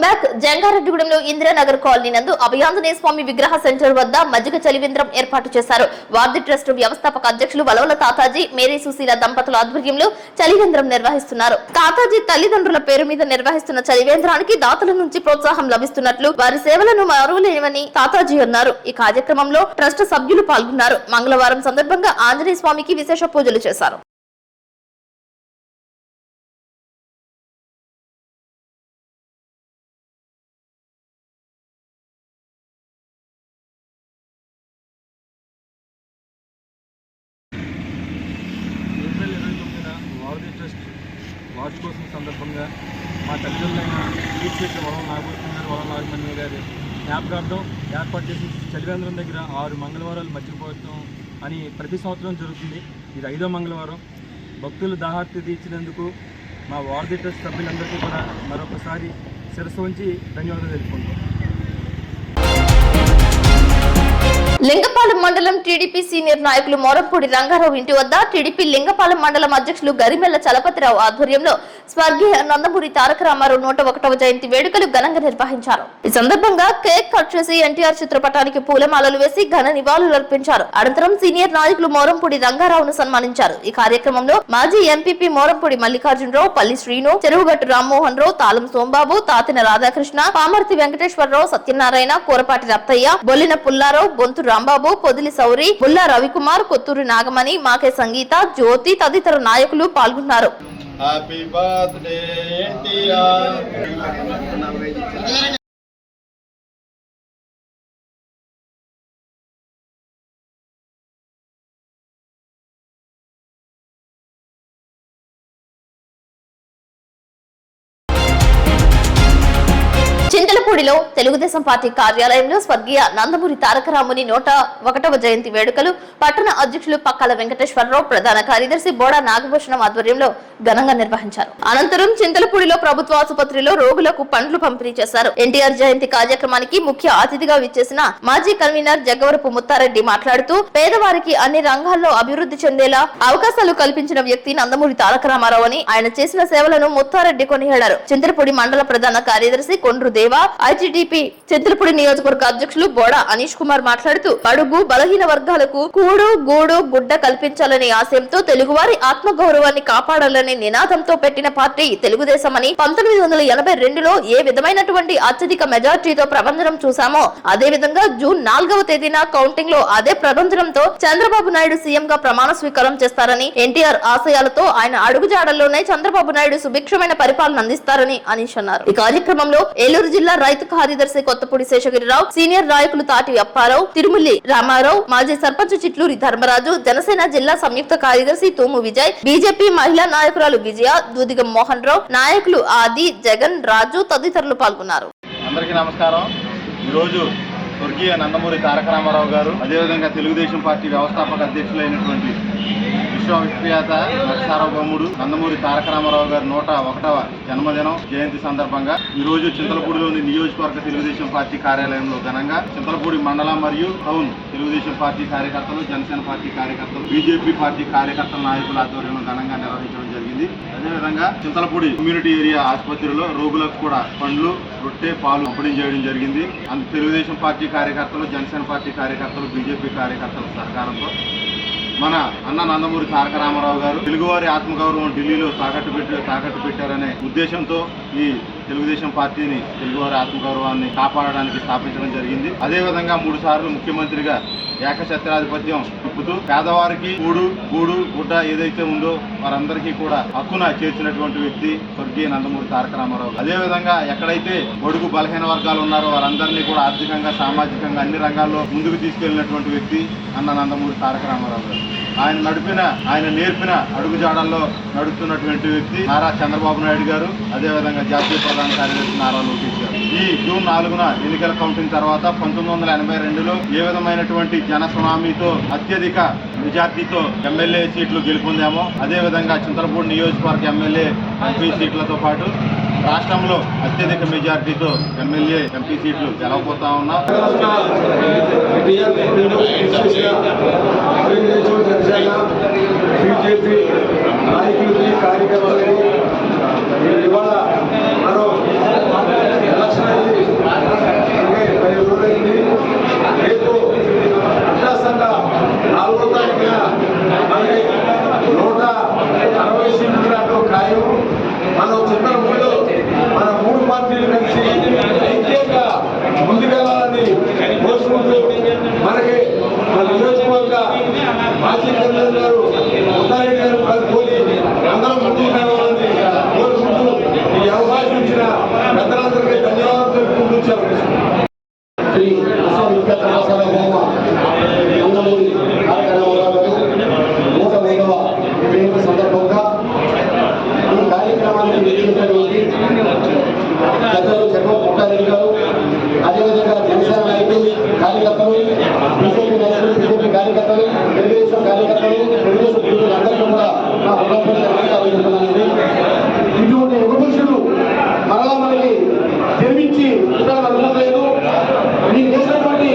Welcome back. జంగారెడ్డిగూడెంలో ఇందిరానగర్ కాలనీ నందు అభయాంజనేయ స్వామి విగ్రహ సెంటర్ వద్ద మజ్జిగ చలివేంద్రం ఏర్పాటు చేశారు. వార్డు ట్రస్ట్ వ్యవస్థాపక అధ్యక్షులు వలవల తాతాజీ, మేరీ సుశీల దంపతుల ఆధ్వర్యంలో చలివేంద్రం నిర్వహిస్తున్నారు. తాతాజీ తల్లిదండ్రుల పేరు మీద నిర్వహిస్తున్న చలివేంద్రానికి దాతల నుంచి ప్రోత్సాహం లభిస్తున్నట్లు, వారి సేవలను మరువలేనివని తాతాజీ అన్నారు. ఈ కార్యక్రమంలో ట్రస్ట్ సభ్యులు పాల్గొన్నారు. మంగళవారం సందర్భంగా ఆంజనేయ స్వామికి విశేష పూజలు చేశారు. వార్డు ట్రస్ట్ వార్షికోత్సవం సందర్భంగా మా తల్లిదండ్రులైన ఈశ్వర్ వరం నాగభూషణ్ గారు, వరం నాగమణి గారి జ్ఞాపకార్థం ఏర్పాటు చేసి చలివేంద్రం దగ్గర 6 మంగళవారాలు మజ్జిగ పోయటం అని ప్రతి సంవత్సరం జరుగుతుంది. ఇది 5వ మంగళవారం. భక్తులు దాహార్తి తీర్చినందుకు మా వార్డు ట్రస్ట్ సభ్యులందరికీ కూడా మరొకసారి శిరస్సు ఉంచి ధన్యవాదాలు తెలుపుకుంటాం. లింగపాలెం మండలం టీడీపీ సీనియర్ నాయకులు మోరంపూడి రంగారావు ఇంటి వద్ద టీడీపీ లింగపాలెం మండలం అధ్యక్షులు గరిమెల్ల చలపతిరావు ఆధ్వర్యంలో స్వర్గీయ నందమూరి తారక రామారావు 101వ జయంతి వేడుకలు ఘనంగా నిర్వహించారు. ఈ సందర్భంగా కేక్ కట్ చేసి ఎన్టీఆర్ చిత్రపటానికి పూలమాలలు వేసి ఘన నివాళులర్పించారు. అనంతరం సీనియర్ నాయకులు మోరంపూడి రంగారావును సన్మానించారు. ఈ కార్యక్రమంలో మాజీ ఎంపీపీ మోరంపూడి మల్లికార్జునరావు, పల్లి శ్రీను, చెరువుగట్టు రామ్మోహన్ రావు, తాళం సోంబాబు, తాతిన రాధాకృష్ణ, పామర్తి వెంకటేశ్వరరావు, సత్యనారాయణ, కూరపాటి రత్తయ్య, బొల్లిన పుల్లారావు, బొంతు రాంబాబు, పొదిలి సౌరి, బుల్లా రవికుమార్, కొత్తూరి నాగమణి, మాకే సంగీత, జ్యోతి తదితర నాయకులు పాల్గొన్నారు. Happy birthday NTR. చింతలపూడిలో తెలుగుదేశం పార్టీ కార్యాలయంలో స్వర్గీయ నందమూరి తారక రాముని 101వ జయంతి వేడుకలు పట్టణ అధ్యక్షులు పక్కాల వెంకటేశ్వరరావు, ప్రధాన కార్యదర్శి బోడా నాగభూషణం ఆధ్వర్యంలో ఘనంగా నిర్వహించారు. అనంతరం చింతలపూడిలో ప్రభుత్వ ఆసుపత్రిలో రోగులకు పండ్లు పంపిణీ చేశారు. ఎన్టీఆర్ జయంతి కార్యక్రమానికి ముఖ్య అతిథిగా విచ్చేసిన మాజీ కన్వీనర్ జగ్గవరపు ముత్తారెడ్డి మాట్లాడుతూ, పేదవారికి అన్ని రంగాల్లో అభివృద్ధి చెందేలా అవకాశాలు కల్పించిన వ్యక్తి నందమూరి తారక రామారావు అని, ఆయన చేసిన సేవలను ముత్తారెడ్డి కొనియాడారు. చింతలపూడి మండల ప్రధాన కార్యదర్శి కొండ్రు దేవా, ఐటీడీపీ చింతలపూడి నియోజకవర్గ అధ్యక్షులు బోడా అనీష్ కుమార్ మాట్లాడుతూ, బడుగు బలహీన వర్గాలకు కూడు గూడు గుడ్డ కల్పించాలనే ఆశయంతో తెలుగువారి ఆత్మగౌరవాన్ని కాపాడాలనే నినాదంతో పెట్టిన పార్టీ తెలుగుదేశం అని 1982లో ఏ విధమైనటువంటి అత్యధిక మెజార్టీతో ప్రభంజనం చూశామో, అదే విధంగా జూన్ 4వ తేదీన కౌంటింగ్ లో అదే ప్రభంజనంతో చంద్రబాబు నాయుడు సీఎం గా ప్రమాణ స్వీకారం చేస్తారని, ఎన్టీఆర్ ఆశయాలతో ఆయన అడుగుజాడల్లోనే చంద్రబాబు నాయుడు సుభిక్షమైన పరిపాలన అందిస్తారని అనీష్ అన్నారు. ఈ కార్యక్రమంలో ఏలూరు జిల్లా రైతు కార్యదర్శి కొత్తపూడి శేషగిరిరావు, సీనియర్ నాయకులు తాటి అప్పారావు, తిరుమల్లి రామారావు, మాజీ సర్పంచ్ చిట్లూరి ధర్మరాజు, జనసేన జిల్లా సంయుక్త కార్యదర్శి తూము విజయ్, బీజేపీ మహిళా నాయకురాలు విజయ, దూదిగం మోహన్ రావు, నాయకులు ఆది, జగన్, రాజు తదితరులు పాల్గొన్నారు. అందరికీ నమస్కారం. ఈరోజు స్వర్గీయ నందమూరి తారక రామారావు గారు, అదేవిధంగా తెలుగుదేశం పార్టీ వ్యవస్థాపక అధ్యక్షులైనటువంటి విశ్వవిఖ్యాత సార్వభౌముడు నందమూరి తారక రామారావు గారి 101వ జన్మదినం జయంతి సందర్భంగా ఈ రోజు చింతలపూడిలోని నియోజకవర్గ తెలుగుదేశం పార్టీ కార్యాలయంలో ఘనంగా చింతలపూడి మండలం మరియు టౌన్ తెలుగుదేశం పార్టీ కార్యకర్తలు, జనసేన పార్టీ కార్యకర్తలు, బీజేపీ పార్టీ కార్యకర్తల నాయకుల ఆధ్వర్యంలో ఘనంగా నిర్వహించడం జరిగింది. అదేవిధంగా చింతలపూడి కమ్యూనిటీ ఏరియా ఆసుపత్రిలో రోగులకు కూడా పండ్లు, రొట్టె, పాలు పంపిణీ చేయడం జరిగింది. తెలుగుదేశం పార్టీ కార్యకర్తలు, జనసేన పార్టీ కార్యకర్తలు, బీజేపీ కార్యకర్తల సహకారంతో మన అన్న నందమూరి తారక రామారావు గారు తెలుగువారి ఆత్మగౌరవం ఢిల్లీలో తాకట్టు పెట్టారనే ఉద్దేశంతో ఈ తెలుగుదేశం పార్టీని, తెలుగువారి ఆత్మగౌరవాన్ని కాపాడడానికి స్థాపించడం జరిగింది. అదేవిధంగా 3 సార్లు ముఖ్యమంత్రిగా ఏకఛత్రాధిపత్యం తిప్పుతూ పేదవారికి గూడు గుడ్డ ఏదైతే ఉందో వారందరికీ కూడా హక్కున చేర్చినటువంటి వ్యక్తి స్వర్గీయ నందమూరి తారక రామారావు. అదేవిధంగా ఎక్కడైతే బడుగు బలహీన వర్గాలు ఉన్నారో వారందరినీ కూడా ఆర్థికంగా, సామాజికంగా అన్ని రంగాల్లో ముందుకు తీసుకెళ్లినటువంటి వ్యక్తి అన్న నందమూరి తారక రామారావు గారు. ఆయన నేర్పిన అడుగుజాడల్లో నడుస్తున్నటువంటి వ్యక్తి నారా చంద్రబాబు నాయుడు గారు, అదేవిధంగా జాతీయ ప్రధాన కార్యదర్శి నారా లోకేష్ గారు. ఈ జూన్ 4న ఎన్నికల కౌంటింగ్ తర్వాత 1982లో ఏ విధమైనటువంటి జన సునామీతో అత్యధిక మెజార్టీతో ఎమ్మెల్యే సీట్లు గెలుపొందామో, అదేవిధంగా చింతలపూడి నియోజకవర్గ ఎమ్మెల్యే, ఎంపీ సీట్లతో పాటు రాష్ట్రంలో అత్యధిక మెజార్టీతో ఎమ్మెల్యే, ఎంపీ సీట్లు గెలవబోతా ఉన్నాం. బీజేపీ నాయకులకి, కార్యకర్తలకి ఇవాళ మరో మాజీ కమిషనర్ గారు ముత్తారెడ్డి గారు కోరి అందరం ముందుకు రావాలని కోరుకుంటూ ఈ అవకాశం ఇచ్చిన పెద్దలందరికీ ధన్యవాదాలు తెలుపుకుంటూ శ్రీ విశ్వవిఖ్యాత సార్వభౌమ నందమూరి తారక రామారావు గారు 105వ జయంతి సందర్భంగా ఈ కార్యక్రమానికి నిర్వహించినటువంటి పెద్దలు జగన్ ముత్తారెడ్డి గారు, అదేవిధంగా జనసేన నాయకులు, కార్యకర్తలు, బీజేపీ నాయకులు, బీజేపీ కార్యకర్తలు, తెలుగుదేశం కార్యకర్తలు, తెలుగుదేశం గురువులు అందరికీ కూడా నా హృదయపూర్వక నమస్కారాలు చెప్తున్నానండి. ఇటువంటి యుగపురుషుడు మరలా మనకి జన్మించి అనుకోలేదు. మీకు చేసినటువంటి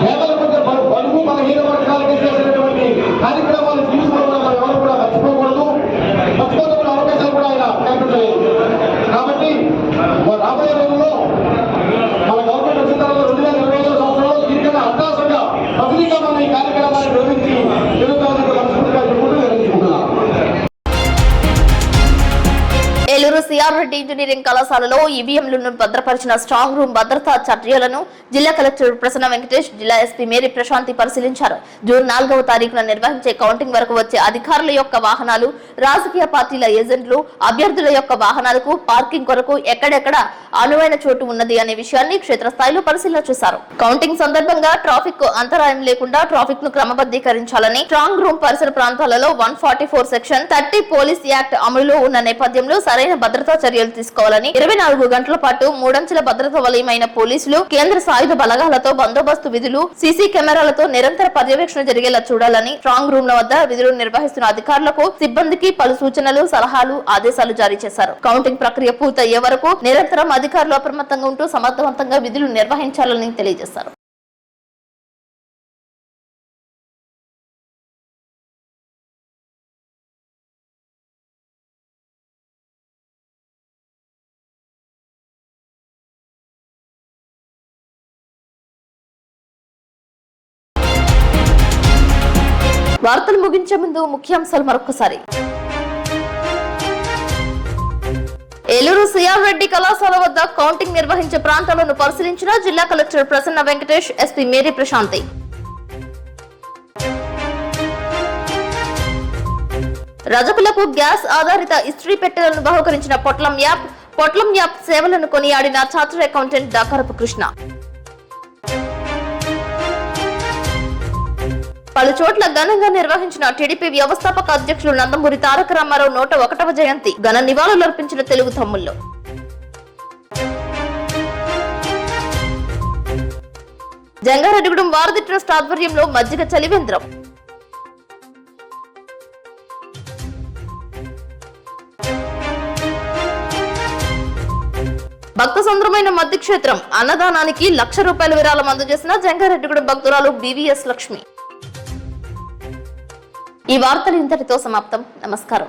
పేదల మధ్య బడుగు బలహీన వర్గాలకి చేసినటువంటి కార్యక్రమాలు తీసుకోవడం మనం ఎవరు కూడా మర్చిపోకూడదు. మర్చిపోతున్న అవకాశాలు కూడా ఆయన కల్పించలేదు. కాబట్టి రాబోయే రోజుల్లో మన గవర్నమెంట్ వచ్చిన తర్వాత 2025 సంవత్సరంలో దీనికన్నా అత్యాసంగా పబ్లిక్గా మనం ఈ కార్యక్రమాన్ని నిర్వహించి తెలుగుదానికి మనస్ఫూర్తిగా నిర్వహించుకుంటున్నాం. ఏలూరు సిఆర్ రెడ్డి ఇంజనీరింగ్ కళాశాలలో ఈవీఎంలను భద్రపరిచిన స్ట్రాంగ్ రూమ్ భద్రతా చర్యలను జిల్లా కలెక్టర్ ప్రసన్న వెంకటేష్, జిల్లా ఎస్పీ మేరీ ప్రశాంతి పరిశీలించారు. జూన్ 4వ తారీఖున నిర్వహించే కౌంటింగ్ వరకు వచ్చే అధికారుల యొక్క వాహనాలు, రాజకీయ పార్టీల ఏజెంట్లు, అభ్యర్థుల యొక్క వాహనాలకు పార్కింగ్ కొరకు ఎక్కడెక్కడ అనువైన చోటు ఉన్నది అనే విషయాన్ని క్షేత్రస్థాయిలో పరిశీలన చేశారు. కౌంటింగ్ సందర్భంగా ట్రాఫిక్ అంతరాయం లేకుండా ట్రాఫిక్ ను క్రమబద్ధీకరించాలని, స్ట్రాంగ్ రూమ్ పరిసర ప్రాంతాలలో 144 సెక్షన్ 30 పోలీస్ యాక్ట్ అమలులో ఉన్న నేపథ్యంలో సరైన భద్రతా చర్యలు తీసుకోవాలని, 24 గంటల పాటు 3 అంచెల భద్రతా వలయమైన పోలీసులు, కేంద్ర సాయుధ బలగాలతో బందోబస్తు విధులు, సీసీ కెమెరాలతో నిరంతర పర్యవేక్షణ జరిగేలా చూడాలని, స్ట్రాంగ్ రూమ్ ల వద్ద విధులు నిర్వహిస్తున్న అధికారులకు, సిబ్బందికి పలు సూచనలు, సలహాలు, ఆదేశాలు జారీ చేశారు. కౌంటింగ్ ప్రక్రియ పూర్తయ్యే వరకు నిరంతరం అధికారులు అప్రమత్తంగా ఉంటూ సమర్థవంతంగా విధులు నిర్వహించాలని తెలియజేశారు. వార్తలు ముగించే ముందు ముఖ్యాంశాలు మరొకసారి. ఏలూరు సిఆర్ రెడ్డి కళాశాల వద్ద కౌంటింగ్ నిర్వహించే ప్రాంతాలను పరిశీలించిన జిల్లా collector Prasanna Venkatesh, SP Mary Prashanti. రజకులకు గ్యాస్ ఆధారిత ఇస్త్రీ పెట్టెలను బహుకరించిన పొట్లం యాప్ సేవలను కొనియాడిన చార్టర్డ్ అకౌంటెంట్ దాకరపు కృష్ణ. పలు చోట్ల ఘనంగా నిర్వహించిన టీడీపీ వ్యవస్థాపక అధ్యక్షులు నందమూరి తారక రామారావు 101వ జయంతి ఘన నివాళులర్పించిన తెలుగు తమ్ముళ్లు. జంగారెడ్డిగూడెం వారధి ట్రస్ట్ ఆధ్వర్యంలో మజ్జిగ చలివేంద్రం. భక్త సంద్రమైన మద్ది క్షేత్రం అన్నదానానికి ₹1,00,000 విరాళం అందజేసిన జంగారెడ్డిగూడెం భక్తురాలు బీవీఎస్ లక్ష్మి. ఈ వార్తలు ఇంతటితో సమాప్తం. నమస్కారం.